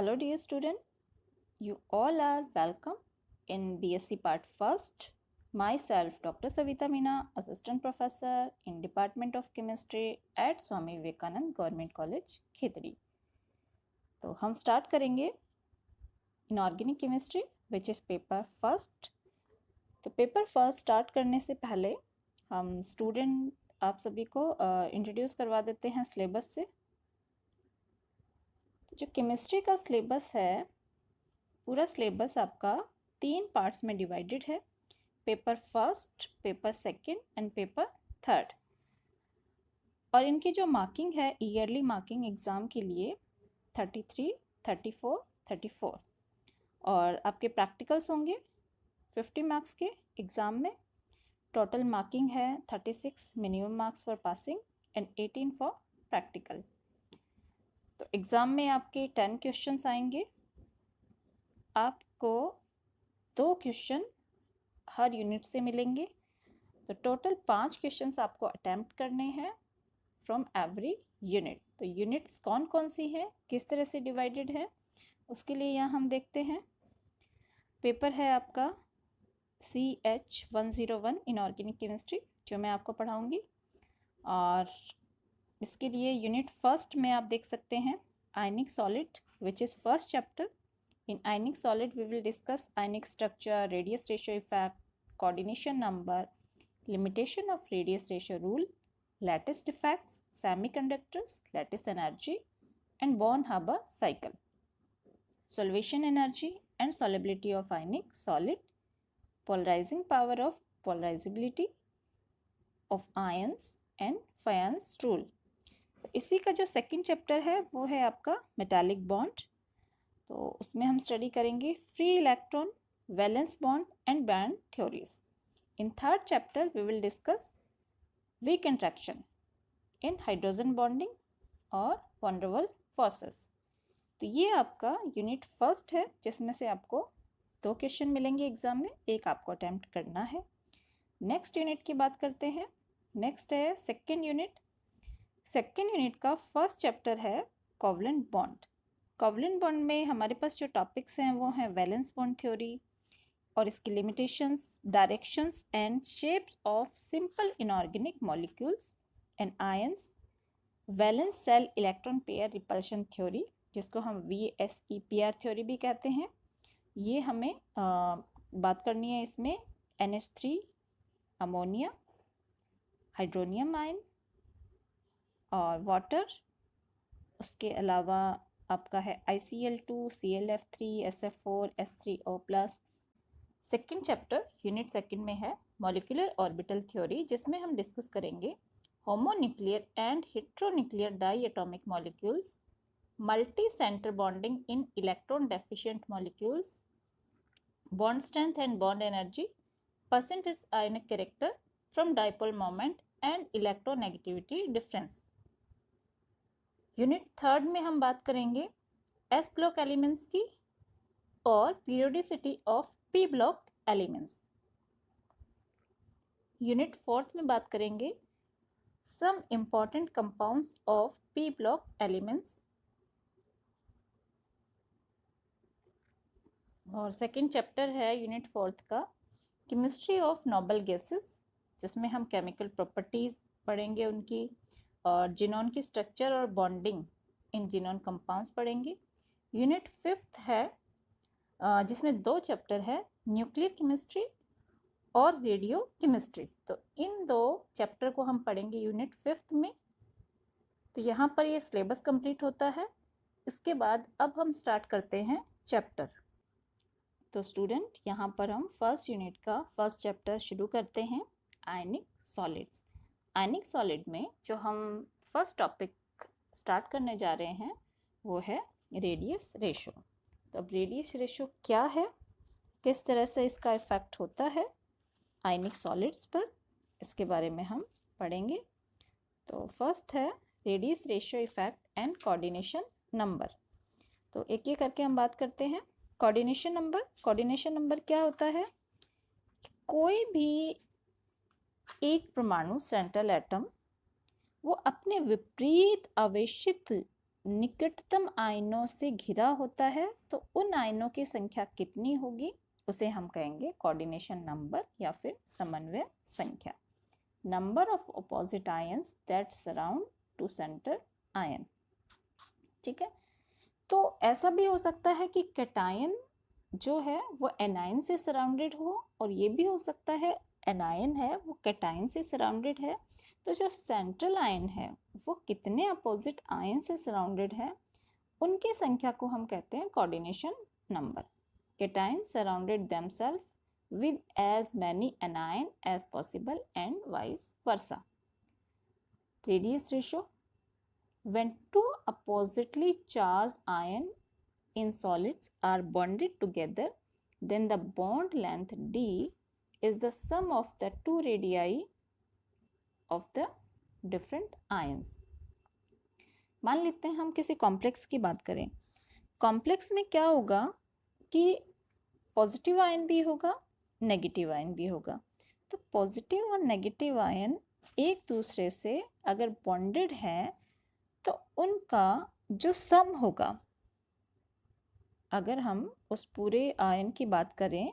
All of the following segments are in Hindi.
Hello dear student, you all are welcome in BSc Part 1st. Myself Dr. Savita Meena, Assistant Professor in Department of Chemistry at Swami Vivekanand Government College, Khetri. तो हम स्टार्ट करेंगे inorganic chemistry which is paper first. तो पेपर फर्स्ट स्टार्ट करने से पहले हम स्टूडेंट आप सभी को इंट्रोड्यूस करवा देते हैं सिलेबस से। तो जो केमिस्ट्री का सिलेबस है, पूरा सिलेबस आपका 3 पार्ट्स में डिवाइडेड है, paper first, paper second and paper third. और इनकी जो मार्किंग है, ईयरली मार्किंग एग्ज़ाम के लिए 33, 34, 34 और आपके प्रैक्टिकल्स होंगे 50 मार्क्स के एग्ज़ाम में। टोटल मार्किंग है 36 minimum marks for passing and 18 for practical. तो एग्ज़ाम में आपके 10 क्वेश्चंस आएंगे। आपको 2 क्वेश्चन हर यूनिट से मिलेंगे, तो टोटल 5 क्वेश्चंस आपको अटैम्प्ट करने हैं फ्रॉम एवरी यूनिट। तो यूनिट्स कौन कौन सी हैं, किस तरह से डिवाइडेड है, उसके लिए यहाँ हम देखते हैं। पेपर है आपका CH101 इनऑर्गेनिक केमिस्ट्री, जो मैं आपको पढ़ाऊँगी। और इसके लिए यूनिट फर्स्ट में आप देख सकते हैं आयनिक solid which is first chapter. In ionic solid, we will discuss ionic structure, radius ratio effect, coordination number, limitation of radius ratio rule, lattice defects, semiconductors, lattice energy, and Born-Haber cycle. Solvation energy and solubility of ionic solid, polarizing power of polarizability of ions and Fayon's rule. इसी का जो सेकंड चैप्टर है वो है आपका मेटालिक बॉन्ड। तो उसमें हम स्टडी करेंगे free electron, valence bond and band theories. In third chapter we will discuss weak interaction in hydrogen bonding और वैन डर वाल्स फोर्सेस। तो ये आपका यूनिट फर्स्ट है, जिसमें से आपको 2 क्वेश्चन मिलेंगे एग्जाम में, एक आपको अटैम्प्ट करना है। नेक्स्ट यूनिट की बात करते हैं। नेक्स्ट है सेकेंड यूनिट। सेकेंड यूनिट का फर्स्ट चैप्टर है कोवलेंट बॉन्ड। कोवलेंट बॉन्ड में हमारे पास जो टॉपिक्स हैं वो हैं वैलेंस बॉन्ड थ्योरी और इसकी limitations, directions and shapes of simple inorganic molecules and ions, valence shell electron pair repulsion theory, जिसको हम VSEPR थ्योरी भी कहते हैं। ये हमें बात करनी है इसमें NH3, अमोनिया, हाइड्रोनियम आयन और वाटर। उसके अलावा आपका है ICl2, ClF3, SF4, S3O+। Second chapter unit second में है मॉलिक्यूलर ऑर्बिटल थ्योरी, जिसमें हम डिस्कस करेंगे homonuclear and heteronuclear diatomic molecules, multi centre bonding in electron deficient molecules, bond strength and bond energy, percentage ionic character from dipole moment and electronegativity difference. Unit third में हम बात करेंगे S ब्लॉक एलिमेंट्स की और periodicity of P block elements. Unit fourth में बात करेंगे some important compounds of P block elements. और सेकेंड चैप्टर है यूनिट फोर्थ का केमिस्ट्री ऑफ नोबल गैसेस, जिसमें हम केमिकल प्रॉपर्टीज़ पढ़ेंगे उनकी, और जिनॉन की स्ट्रक्चर और बॉन्डिंग इन जिनॉन कंपाउंड्स पढ़ेंगे। यूनिट फिफ्थ है जिसमें 2 चैप्टर है न्यूक्लियर केमिस्ट्री और रेडियो केमिस्ट्री। तो इन 2 चैप्टर को हम पढ़ेंगे यूनिट फिफ्थ में। तो यहाँ पर ये सिलेबस कंप्लीट होता है। इसके बाद अब हम स्टार्ट करते हैं चैप्टर। तो स्टूडेंट, यहाँ पर हम फर्स्ट यूनिट का फर्स्ट चैप्टर शुरू करते हैं, आयनिक सॉलिड्स। आयनिक सॉलिड में जो हम फर्स्ट टॉपिक स्टार्ट करने जा रहे हैं वो है रेडियस रेशो। तो अब रेडियस रेशो क्या है, किस तरह से इसका इफ़ेक्ट होता है आयनिक सॉलिड्स पर, इसके बारे में हम पढ़ेंगे। तो फर्स्ट है radius ratio effect and coordination number. तो एक एक करके हम बात करते हैं। Coordination number. कोऑर्डिनेशन नंबर क्या होता है? कोई भी एक परमाणु, सेंट्रल एटम, वो अपने विपरीत आवेशित निकटतम आयनों से घिरा होता है तो उन आयनों की संख्या कितनी होगी, उसे हम कहेंगे कोऑर्डिनेशन नंबर या फिर समन्वय संख्या। Number of opposite ions that surround to center ion. ठीक है, तो ऐसा भी हो सकता है कि कैटायन जो है वो एनायन से सराउंडेड हो, और ये भी हो सकता है एनायन है वो कैटायन से सराउंडेड है। तो जो सेंट्रल आयन है वो कितने अपोजिट आयन से सराउंडेड है, उनकी संख्या को हम कहते हैं coordination number. Cation surrounded themselves with as many anion as possible and vice versa. Radius ratio: when two oppositely charged ions in solids are bonded together, then the bond length d is the sum of the two radii of the different ions. मान लेते हैं हम किसी कॉम्प्लेक्स की बात करें। कॉम्प्लेक्स में क्या होगा कि पॉजिटिव आयन भी होगा, नेगेटिव आयन भी होगा। तो पॉजिटिव और नेगेटिव आयन एक दूसरे से अगर बॉन्डेड है तो उनका जो सम होगा, अगर हम उस पूरे आयन की बात करें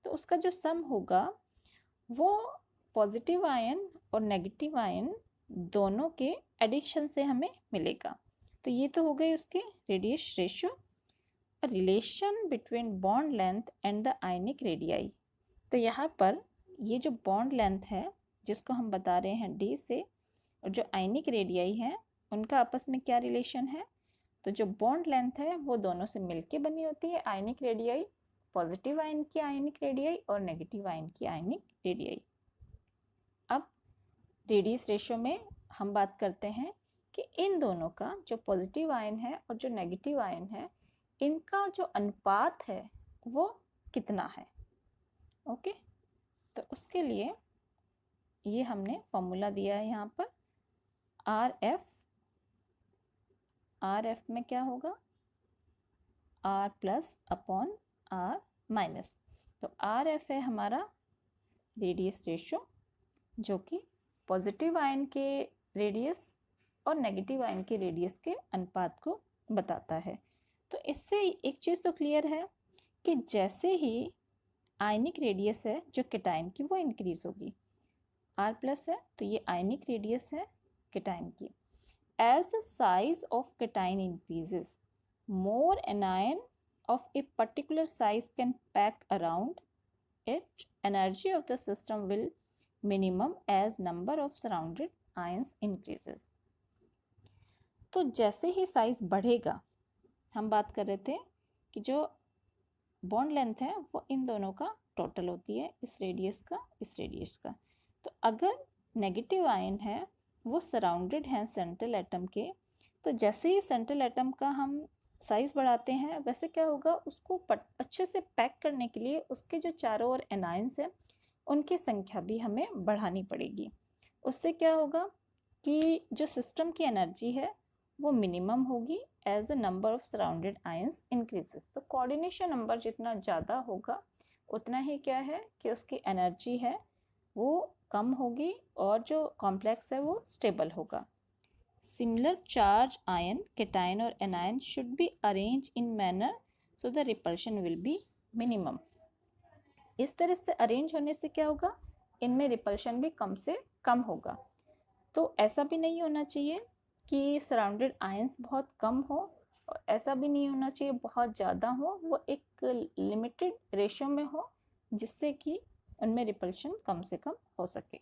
तो उसका जो सम होगा वो पॉजिटिव आयन और नेगेटिव आयन दोनों के एडिशन से हमें मिलेगा। तो ये तो हो गई उसके radius ratio, relation between bond length and the ionic radii. तो यहाँ पर ये जो बॉन्ड लेंथ है जिसको हम बता रहे हैं डी से, और जो आयनिक रेडियाई है उनका आपस में क्या रिलेशन है। तो जो बॉन्ड लेंथ है वो दोनों से मिलके बनी होती है आयनिक रेडियाई, पॉजिटिव आयन की आयनिक रेडियाई और नेगेटिव आयन की आयनिक रेडियाई। अब रेडियस रेशियो में हम बात करते हैं कि इन दोनों का जो पॉजिटिव आयन है और जो नेगेटिव आयन है इनका जो अनुपात है वो कितना है। ओके, तो उसके लिए ये हमने फॉर्मूला दिया है यहाँ पर आर एफ में क्या होगा R plus upon R minus. तो आर एफ है हमारा रेडियस रेशियो जो कि पॉजिटिव आयन के रेडियस और नेगेटिव आयन के रेडियस के अनुपात को बताता है। तो इससे एक चीज़ तो क्लियर है कि जैसे ही आयनिक रेडियस है जो कैटायन की वो इंक्रीज होगी, आर प्लस है तो ये आयनिक रेडियस है कैटायन की। As the size of cation increases, more anion of a particular size can pack around it. Energy of the system will minimum as number of surrounded ions increases. तो जैसे ही साइज बढ़ेगा, हम बात कर रहे थे कि जो बॉन्ड लेंथ है वो इन दोनों का टोटल होती है, इस रेडियस का इस रेडियस का। तो अगर नेगेटिव आयन है वो सराउंडेड हैं सेंट्रल एटम के, तो जैसे ही सेंट्रल एटम का हम साइज़ बढ़ाते हैं वैसे क्या होगा, उसको अच्छे से पैक करने के लिए उसके जो चारों ओर एनायंस हैं उनकी संख्या भी हमें बढ़ानी पड़ेगी। उससे क्या होगा कि जो सिस्टम की एनर्जी है वो मिनिमम होगी as the number of surrounded ions increases. तो कोऑर्डिनेशन नंबर जितना ज़्यादा होगा उतना ही क्या है कि उसकी एनर्जी है वो कम होगी और जो कॉम्प्लेक्स है वो स्टेबल होगा। सिमिलर चार्ज आयन कैटायन और anion should be arrange in manner so the repulsion will be minimum. इस तरह से अरेंज होने से क्या होगा, इनमें रिपल्शन भी कम से कम होगा। तो ऐसा भी नहीं होना चाहिए कि सराउंडेड आयंस बहुत कम हो और ऐसा भी नहीं होना चाहिए बहुत ज़्यादा हो, वो एक लिमिटेड रेशियो में हो जिससे कि उनमें रिपल्शन कम से कम हो सके।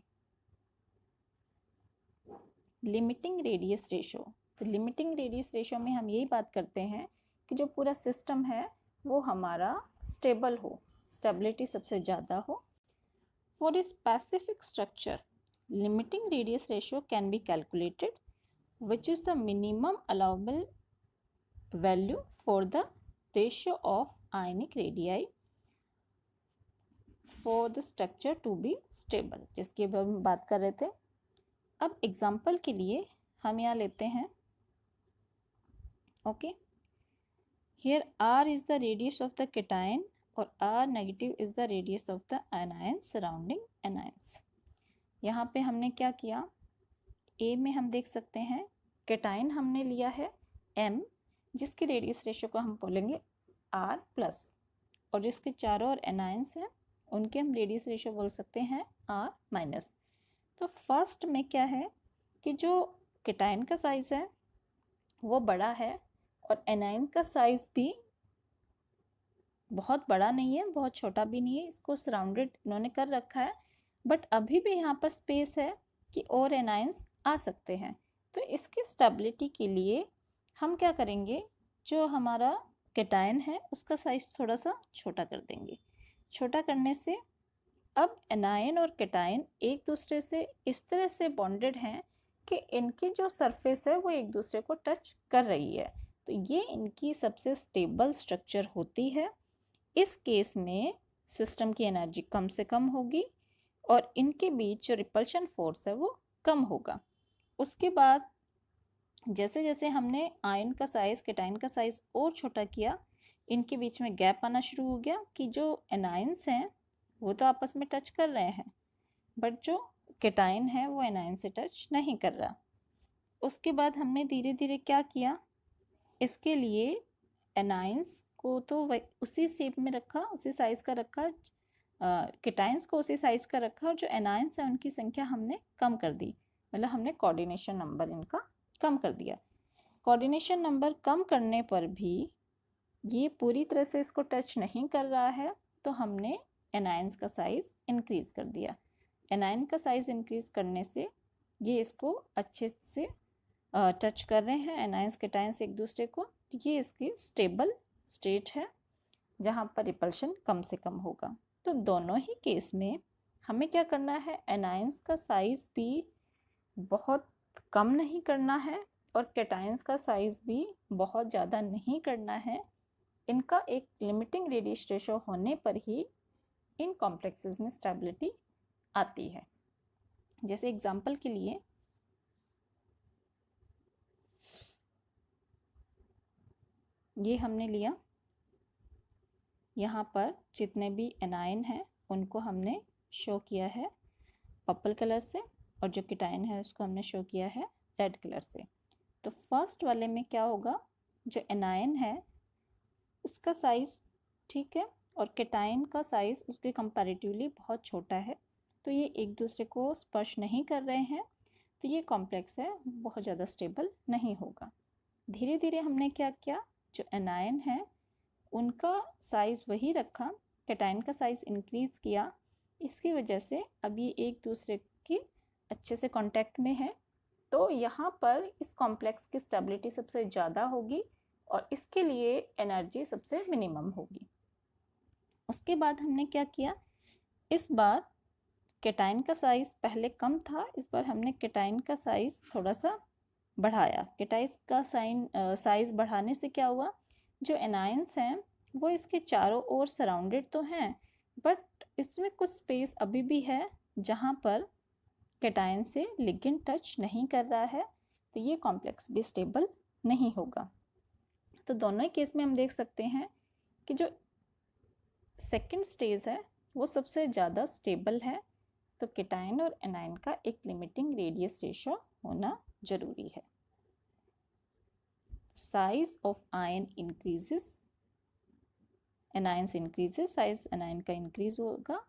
लिमिटिंग रेडियस रेशियो, तो लिमिटिंग रेडियस रेशियो में हम यही बात करते हैं कि जो पूरा सिस्टम है वो हमारा स्टेबल हो, स्टेबिलिटी सबसे ज़्यादा हो। For a specific structure limiting radius ratio can be calculated which is the minimum allowable value for the ratio of ionic radii for the structure to be stable, जिसकी अब हम बात कर रहे थे। अब एग्जाम्पल के लिए हम यहाँ लेते हैं okay, here r is the radius of the cation और r negative is the radius of the anion surrounding anions। यहाँ पे हमने क्या किया, ए में हम देख सकते हैं कैटायन हमने लिया है m, जिसकी रेडियस रेशियो को हम बोलेंगे r+, और जिसके चारों ओर एनायंस हैं उनके हम रेडियस रेशियो बोल सकते हैं r-। तो फर्स्ट में क्या है कि जो केटायन का साइज़ है वो बड़ा है और एनायन का साइज़ भी बहुत बड़ा नहीं है, बहुत छोटा भी नहीं है, इसको सराउंडेड इन्होंने कर रखा है, बट अभी भी यहाँ पर स्पेस है कि और एनायंस आ सकते हैं। तो इसकी स्टेबिलिटी के लिए हम क्या करेंगे, जो हमारा केटायन है उसका साइज थोड़ा सा छोटा कर देंगे। छोटा करने से अब एनायन और केटायन एक दूसरे से इस तरह से बॉन्डेड हैं कि इनकी जो सरफेस है वो एक दूसरे को टच कर रही है, तो ये इनकी सबसे स्टेबल स्ट्रक्चर होती है। इस केस में सिस्टम की एनर्जी कम से कम होगी और इनके बीच जो रिपल्शन फोर्स है वो कम होगा। उसके बाद जैसे जैसे हमने आयन का साइज केटायन का साइज और छोटा किया, इनके बीच में गैप आना शुरू हो गया कि जो एनायंस हैं वो तो आपस में टच कर रहे हैं, बट जो केटायन है वो एनायन से टच नहीं कर रहा। उसके बाद हमने धीरे धीरे क्या किया, इसके लिए एनायंस को तो उसी शेप में रखा, उसी साइज का रखा, केटायंस को उसी साइज का रखा, और जो एनायंस है उनकी संख्या हमने कम कर दी, मतलब हमने कोऑर्डिनेशन नंबर इनका कम कर दिया। कोऑर्डिनेशन नंबर कम करने पर भी ये पूरी तरह से इसको टच नहीं कर रहा है, तो हमने एनायंस का साइज इंक्रीज कर दिया। एनायन का साइज इंक्रीज करने से ये इसको अच्छे से टच कर रहे हैं, एनायंस केटायंस एक दूसरे को, ये इसकी स्टेबल स्टेट है जहाँ पर रिपल्शन कम से कम होगा। तो दोनों ही केस में हमें क्या करना है, एनायंस का साइज भी बहुत कम नहीं करना है और केटायंस का साइज भी बहुत ज़्यादा नहीं करना है। इनका एक लिमिटिंग रेडियस रेशियो होने पर ही इन कॉम्प्लेक्सेस में स्टेबिलिटी आती है। जैसे एग्जांपल के लिए ये हमने लिया, यहाँ पर जितने भी एनायन हैं उनको हमने शो किया है पर्पल कलर से, और जो केटायन है उसको हमने शो किया है रेड कलर से। तो फर्स्ट वाले में क्या होगा, जो एनायन है उसका साइज़ ठीक है और केटायन का साइज़ उसके कंपैरेटिवली बहुत छोटा है, तो ये एक दूसरे को स्पर्श नहीं कर रहे हैं, तो ये कॉम्प्लेक्स है बहुत ज़्यादा स्टेबल नहीं होगा। धीरे धीरे हमने क्या किया, जो एनायन है उनका साइज़ वही रखा, केटायन का साइज़ इंक्रीज़ किया, इसकी वजह से अब ये एक दूसरे की अच्छे से कांटेक्ट में है, तो यहाँ पर इस कॉम्प्लेक्स की स्टेबिलिटी सबसे ज़्यादा होगी और इसके लिए एनर्जी सबसे मिनिमम होगी। उसके बाद हमने क्या किया, इस बार केटायन का साइज़ पहले कम था, इस बार हमने केटायन का साइज़ थोड़ा सा बढ़ाया। केटायन का साइज़ बढ़ाने से क्या हुआ, जो एनायंस हैं वो इसके चारों ओर सराउंडेड तो हैं, बट इसमें कुछ स्पेस अभी भी है जहाँ पर केटायन से लिगेंड टच नहीं कर रहा है, तो ये कॉम्प्लेक्स भी स्टेबल नहीं होगा। तो दोनों ही केस में हम देख सकते हैं कि जो सेकंड स्टेज है वो सबसे ज़्यादा स्टेबल है, तो केटायन और एनायन का एक लिमिटिंग रेडियस रेशियो होना जरूरी है। Size of ion increases, anions increases, size anion का इंक्रीज होगा,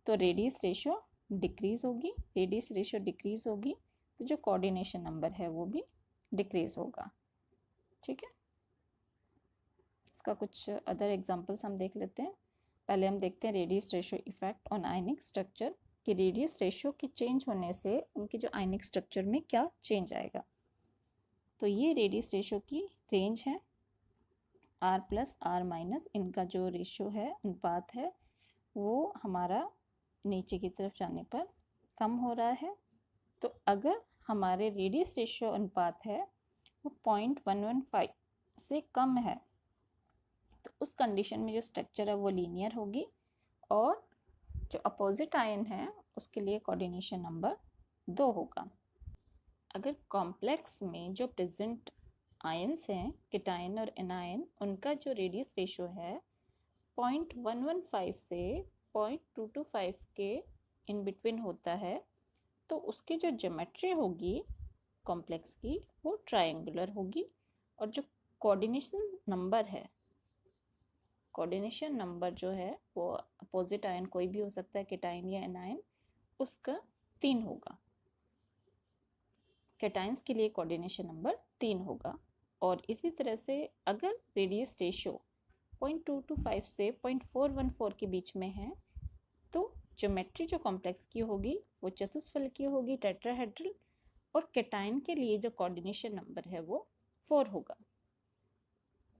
तो रेडियस रेशियो डिक्रीज होगी, रेडियस रेशियो डिक्रीज होगी तो जो कोऑर्डिनेशन नंबर है वो भी डिक्रीज होगा। ठीक है, इसका कुछ अदर एग्जांपल्स हम देख लेते हैं। पहले हम देखते हैं radius ratio effect on ionic structure, कि रेडियस रेशियो के चेंज होने से उनकी जो आयनिक स्ट्रक्चर में क्या चेंज आएगा। तो ये रेडियस रेशियो की रेंज है, R+ R-, इनका जो रेशियो है, अनुपात है, वो हमारा नीचे की तरफ जाने पर कम हो रहा है। तो अगर हमारे रेडियस रेशियो अनुपात है वो 0.115 से कम है, तो उस कंडीशन में जो स्ट्रक्चर है वो लीनियर होगी, और जो अपोजिट आयन है उसके लिए कोऑर्डिनेशन नंबर 2 होगा। अगर कॉम्प्लेक्स में जो प्रेजेंट आयन्स हैं केटायन और एनायन, उनका जो रेडियस रेशियो है 0.115 से 0.225 के इन बिटवीन होता है, तो उसकी जो ज्योमेट्री होगी कॉम्प्लेक्स की वो ट्रायंगुलर होगी, और जो कोऑर्डिनेशन नंबर है, कोऑर्डिनेशन नंबर जो है वो अपोजिट आयन कोई भी हो सकता है, केटाइन या एनायन, उसका 3 होगा। कैटाइंस के लिए कोऑर्डिनेशन नंबर 3 होगा। और इसी तरह से अगर रेडियस रेशियो 0.225 से 0.414 के बीच में है तो ज्योमेट्री जो कॉम्प्लेक्स की होगी वो चतुष्फलकीय होगी, टेट्राहेड्रल, और कैटाइन के लिए जो कोऑर्डिनेशन नंबर है वो 4 होगा।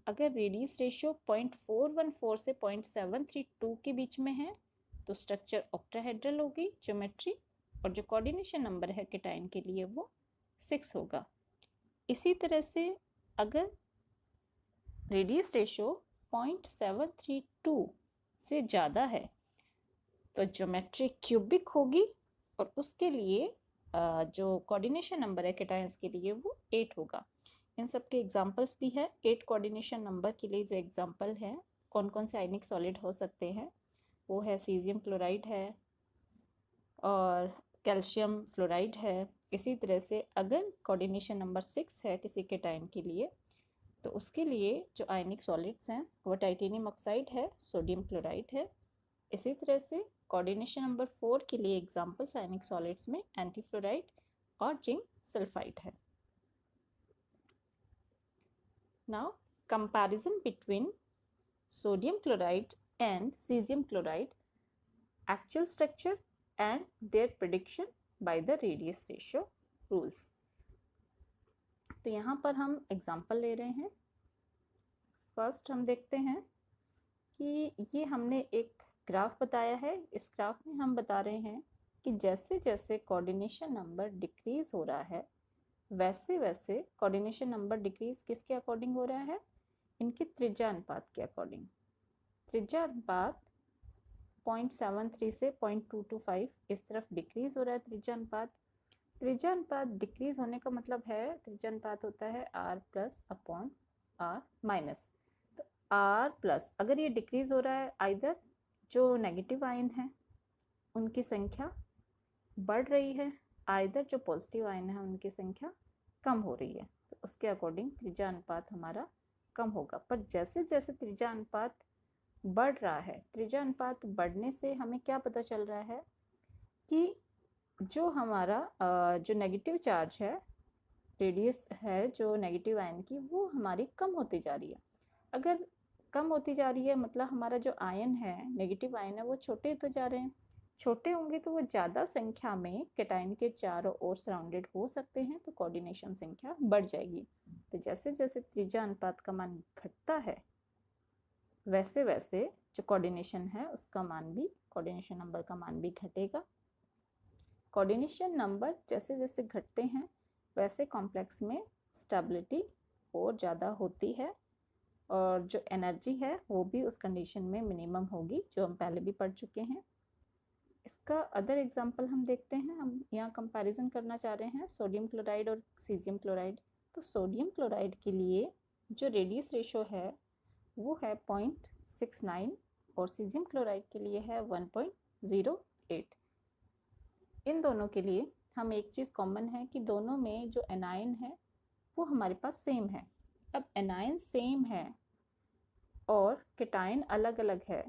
अगर रेडियस रेशियो 0.414 से 0.732 के बीच में है तो स्ट्रक्चर ऑक्टाहेड्रल होगी ज्योमेट्री, और जो कोऑर्डिनेशन नंबर है कैटाइन के लिए वो 6 होगा। इसी तरह से अगर रेडियस रेशियो 0.732 से ज़्यादा है तो ज्योमेट्री क्यूबिक होगी, और उसके लिए जो कोऑर्डिनेशन नंबर है कैटायंस के लिए वो 8 होगा। इन सब के एग्जांपल्स भी है। 8 कोऑर्डिनेशन नंबर के लिए जो एग्जांपल है कौन कौन से आयनिक सॉलिड हो सकते हैं वो है सीजियम क्लोराइड है और कैल्शियम फ्लोराइड है। इसी तरह से अगर कोऑर्डिनेशन नंबर 6 है किसी कैटायन के लिए तो उसके लिए जो आयनिक सॉलिड्स हैं वो टाइटेनियम ऑक्साइड है, सोडियम क्लोराइड है। इसी तरह से कोऑर्डिनेशन नंबर 4 के लिए एग्जांपल्स आयनिक सॉलिड्स में एंटीफ्लोराइड और जिंक सल्फाइड है। Now comparison between sodium chloride and caesium chloride, actual structure and their prediction by the radius ratio rules। तो यहाँ पर हम एग्जाम्पल ले रहे हैं। फर्स्ट हम देखते हैं कि ये हमने एक ग्राफ बताया है। इस ग्राफ में हम बता रहे हैं कि जैसे जैसे कोऑर्डिनेशन नंबर डिक्रीज हो रहा है वैसे वैसे कोऑर्डिनेशन नंबर डिक्रीज किसके अकॉर्डिंग हो रहा है, इनके त्रिज्या अनुपात के अकॉर्डिंग। त्रिज्या अनुपात 0.73 से 0.225 इस तरफ डिक्रीज हो रहा है त्रिज्या अनुपात। त्रिज्या अनुपात डिक्रीज होने का मतलब है त्रिज्या अनुपात होता है R plus upon R minus. तो R प्लस अगर ये डिक्रीज हो रहा है, आइदर जो नेगेटिव आयन है उनकी संख्या बढ़ रही है, आइदर जो पॉजिटिव आयन है उनकी संख्या कम हो रही है, तो उसके अकॉर्डिंग त्रिज्या अनुपात हमारा कम होगा। पर जैसे जैसे त्रिज्या अनुपात बढ़ रहा है, त्रिज्या अनुपात बढ़ने से हमें क्या पता चल रहा है कि जो हमारा जो नेगेटिव चार्ज है, रेडियस है जो नेगेटिव आयन की, वो हमारी कम होती जा रही है। अगर कम होती जा रही है मतलब हमारा जो आयन है, नेगेटिव आयन है, वो छोटे होते जा रहे हैं। छोटे होंगे तो वो ज़्यादा संख्या में कैटायन के चारों ओर सराउंडेड हो सकते हैं, तो कोऑर्डिनेशन संख्या बढ़ जाएगी। तो जैसे जैसे त्रिज्या अनुपात का मान घटता है वैसे वैसे जो कोऑर्डिनेशन है उसका मान भी, कोऑर्डिनेशन नंबर का मान भी घटेगा। कोऑर्डिनेशन नंबर जैसे जैसे घटते हैं वैसे कॉम्प्लेक्स में स्टेबिलिटी और ज़्यादा होती है, और जो एनर्जी है वो भी उस कंडीशन में मिनिमम होगी, जो हम पहले भी पढ़ चुके हैं। इसका अदर एग्जांपल हम देखते हैं। हम यहाँ कंपैरिजन करना चाह रहे हैं सोडियम क्लोराइड और सीजियम क्लोराइड। तो सोडियम क्लोराइड के लिए जो रेडियस रेशो है वो है 0.69 और सीजियम क्लोराइड के लिए है 1.08। इन दोनों के लिए हम एक चीज़ कॉमन है कि दोनों में जो एनायन है वो हमारे पास सेम है। अब एनायन सेम है और कैटायन अलग अलग है,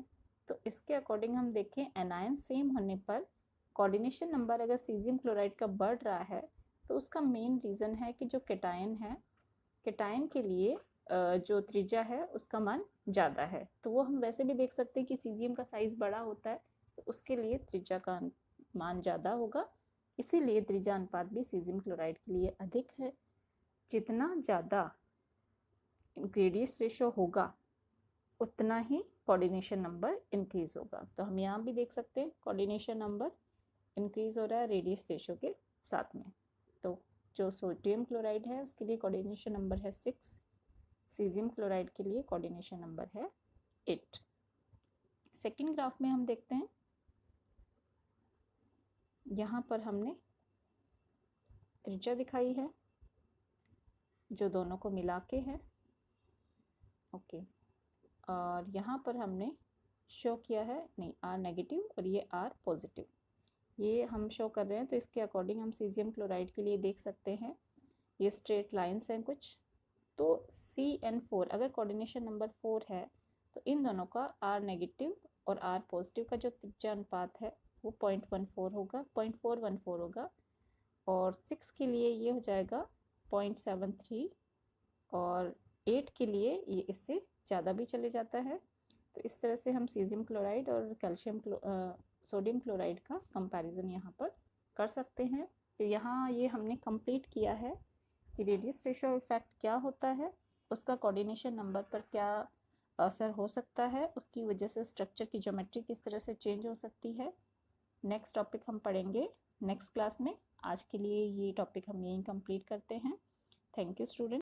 तो इसके अकॉर्डिंग हम देखें एनायन सेम होने पर कोऑर्डिनेशन नंबर अगर सीजियम क्लोराइड का बढ़ रहा है तो उसका मेन रीज़न है कि जो कैटायन है, कैटायन के लिए जो त्रिज्या है उसका मान ज़्यादा है। तो वो हम वैसे भी देख सकते हैं कि सीजियम का साइज़ बड़ा होता है तो उसके लिए त्रिज्या का मान ज़्यादा होगा, इसीलिए त्रिज्या अनुपात भी सीजियम क्लोराइड के लिए अधिक है। जितना ज़्यादा रेडियस रेशो होगा उतना ही कोऑर्डिनेशन नंबर इंक्रीज होगा। तो हम यहाँ भी देख सकते हैं कोऑर्डिनेशन नंबर इंक्रीज हो रहा है रेडियस रेशो के साथ में। तो जो सोडियम क्लोराइड है उसके लिए कोऑर्डिनेशन नंबर है 6, सीजियम क्लोराइड के लिए कोऑर्डिनेशन नंबर है 8। सेकेंड ग्राफ में हम देखते हैं, यहाँ पर हमने त्रिज्या दिखाई है जो दोनों को मिला के है, ओके। और यहाँ पर हमने शो किया है, नहीं R नेगेटिव और ये R पॉजिटिव, ये हम शो कर रहे हैं। तो इसके अकॉर्डिंग हम सीजियम क्लोराइड के लिए देख सकते हैं ये स्ट्रेट लाइन्स हैं कुछ, तो CN4 अगर कोऑर्डिनेशन नंबर 4 है तो इन दोनों का R नेगेटिव और R पॉजिटिव का जो त्रिज्या अनुपात है वो 0.14 होगा, 0.414 होगा। और 6 के लिए ये हो जाएगा 0.73 और 8 के लिए ये इससे ज़्यादा भी चले जाता है। तो इस तरह से हम सीजियम क्लोराइड और सोडियम क्लोराइड का कंपैरिजन यहाँ पर कर सकते हैं। तो यहाँ ये हमने कंप्लीट किया है कि रेडियस रेशो इफेक्ट क्या होता है, उसका कोऑर्डिनेशन नंबर पर क्या असर हो सकता है, उसकी वजह से स्ट्रक्चर की ज्योमेट्री किस तरह से चेंज हो सकती है। नेक्स्ट टॉपिक हम पढ़ेंगे नेक्स्ट क्लास में। आज के लिए ये टॉपिक हम यहीं कंप्लीट करते हैं। Thank you student.